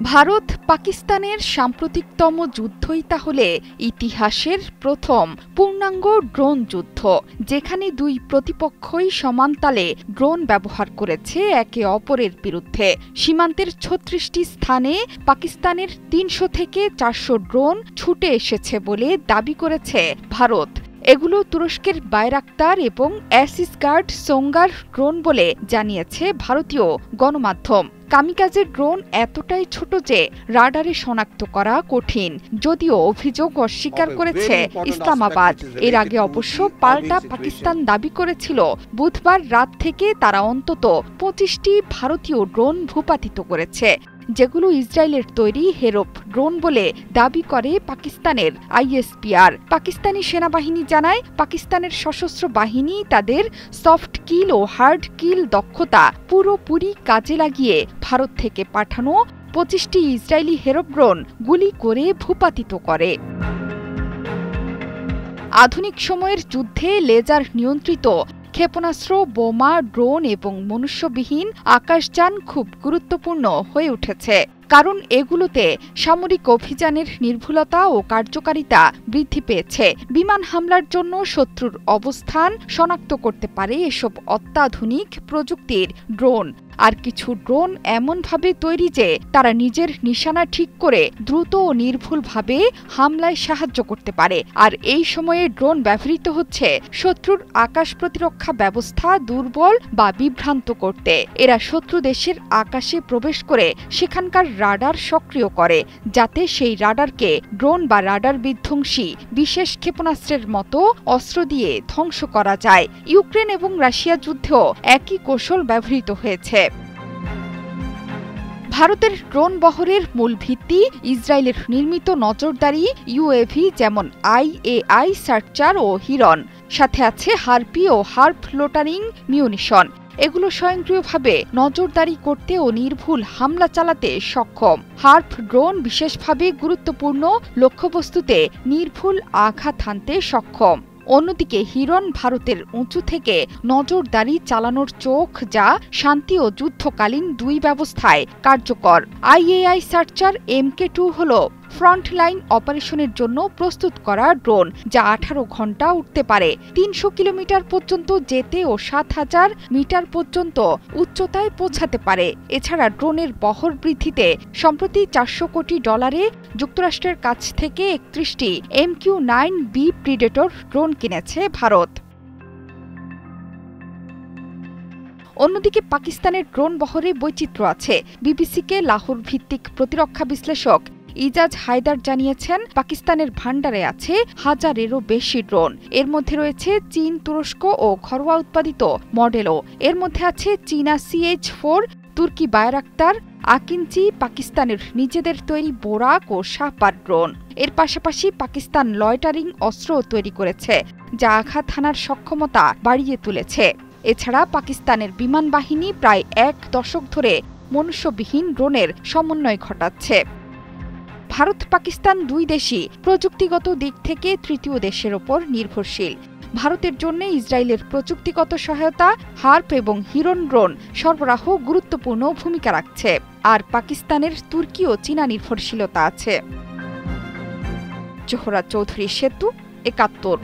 ভারত পাকিস্তানের সাম্প্রতিকতম যুদ্ধই তাহলে ইতিহাসের প্রথম পূর্ণাঙ্গ ড্রোন যুদ্ধ, যেখানে দুই প্রতিপক্ষই সমানতালে ড্রোন ব্যবহার করেছে একে অপরের বিরুদ্ধে। সীমান্তের ৩৬টি স্থানে পাকিস্তানের ৩০০ থেকে ৪০০ ড্রোন ছুটে এসেছে বলে দাবি করেছে ভারত। এগুলো তুরস্কের বাইরাক্তার এবং অ্যাসিস গার্ড সোঙ্গার ড্রোন বলে জানিয়েছে ভারতীয় গণমাধ্যম। কামিকাজের ড্রোন এতটাই ছোট যে রাডারে শনাক্ত করা কঠিন, যদিও অভিযোগ অস্বীকার করেছে ইসলামাবাদ। এর আগে অবশ্য পাল্টা পাকিস্তান দাবি করেছিল বুধবার রাত থেকে তারা অন্তত ২৫টি ভারতীয় ড্রোন ভূপাতিত করেছে, যেগুলো ইসরায়েলের তৈরি হেরপ ড্রোন বলে দাবি করে পাকিস্তানের আইএসপিআর। পাকিস্তানি সেনাবাহিনী জানায়, পাকিস্তানের সশস্ত্র বাহিনী তাদের সফট কিল ও হার্ড কিল দক্ষতা পুরোপুরি কাজে লাগিয়ে ভারত থেকে পাঠানো ২৫টি ইসরায়েলি হেরপ ড্রোন গুলি করে ভূপাতিত করে। আধুনিক সময়ের যুদ্ধে লেজার নিয়ন্ত্রিত ক্ষেপণাস্ত্র, বোমা, ড্রোন এবং মনুষ্যবিহীন আকাশযান খুব গুরুত্বপূর্ণ হয়ে উঠেছে, কারণ এগুলোতে সামরিক অভিযানের নির্ভুলতা ও কার্যকারিতা বৃদ্ধি পেয়েছে। বিমান হামলার জন্য শত্রুর অবস্থান শনাক্ত করতে পারে এসব অত্যাধুনিক প্রযুক্তির ড্রোন। আর কিছু ড্রোন এমনভাবে তৈরি যে তারা নিজের নিশানা ঠিক করে দ্রুত ও নির্ভুলভাবে হামলায় সাহায্য করতে পারে। আর এই সময়ে ড্রোন ব্যবহৃত হচ্ছে শত্রুর আকাশ প্রতিরক্ষা ব্যবস্থা দুর্বল বা বিভ্রান্ত করতে। এরা শত্রু দেশের আকাশে প্রবেশ করে সেখানকার রাডার সক্রিয় করে, যাতে সেই রাডারকে ড্রোন বা রাডার বিধ্বংসী বিশেষ ক্ষেপণাস্ত্রের মতো অস্ত্র দিয়ে ধ্বংস করা যায়। ইউক্রেন এবং রাশিয়া যুদ্ধেও একই কৌশল ব্যবহৃত হয়েছে। ভারতের ড্রোন বহরের মূল ভিত্তি ইসরায়েলের নির্মিত নজরদারি ইউএভি, যেমন IAI সার্চার ও হিরন। সাথে আছে হার্পি ও হার্প লোটারিং মিউনিশন। এগুলো স্বয়ংক্রিয়ভাবে নজরদারি করতে ও নির্ভুল হামলা চালাতে সক্ষম। হার্প ড্রোন বিশেষভাবে গুরুত্বপূর্ণ লক্ষ্যবস্তুতে নির্ভুল আঘাত হানতে সক্ষম। অন্যদিকে হিরন ভারতের উঁচু থেকে নজরদারি চালানোর চোখ, যা শান্তি ও যুদ্ধকালীন দুই ব্যবস্থায় কার্যকর। IAI সার্চার MK2 হল ফ্রন্টলাইন অপারেশনের জন্য প্রস্তুত করা ড্রোন, যা 18 ঘন্টা উঠতে পারে, ৩০০ কিলোমিটার পর্যন্ত যেতে ও ৭,০০০ মিটার পর্যন্ত উচ্চতায় পৌঁছাতে পারে। এছাড়া ড্রোনের বহর বৃদ্ধিতে সম্প্রতি $৪০০ কোটি যুক্তরাষ্ট্রের কাছ থেকে ৩১টি MQ-9B প্রিডেটর ড্রোন কিনেছে ভারত। অন্যদিকে পাকিস্তানের ড্রোন বহরে বৈচিত্র্য আছে। বিবিসিকে লাহোর ভিত্তিক প্রতিরক্ষা বিশ্লেষক ইজাজ হায়দার জানিয়েছেন, পাকিস্তানের ভান্ডারে আছে 1000-এরও বেশি ড্রোন। এর মধ্যে রয়েছে চীন, তুরস্ক ও ঘরোয়া উৎপাদিত মডেলও। এর মধ্যে আছে চীনা CH-4, তুর্কি বায়রাক্তার, আকিঞ্চি, পাকিস্তানের নিজেদের তৈরি বোরাক ও শাহপার ড্রোন। এর পাশাপাশি পাকিস্তান লয়টারিং অস্ত্রও তৈরি করেছে, যা আঘাত হানার সক্ষমতা বাড়িয়ে তুলেছে। এছাড়া পাকিস্তানের বিমান বাহিনী প্রায় 1 দশক ধরে মনুষ্যবিহীন ড্রোনের সমন্বয় ঘটাচ্ছে। ভারত পাকিস্তান দুই দেশই প্রযুক্তিগত দিক থেকে তৃতীয় দেশের ওপর নির্ভরশীল। ভারতের জন্য ইসরায়েলের প্রযুক্তিগত সহায়তা, হার্প এবং হিরন ড্রোন সরবরাহ গুরুত্বপূর্ণ ভূমিকা রাখছে। আর পাকিস্তানের তুর্কি ও চীনা নির্ভরশীলতা আছে। জোহরা চৌধুরী সেতু, ৭১।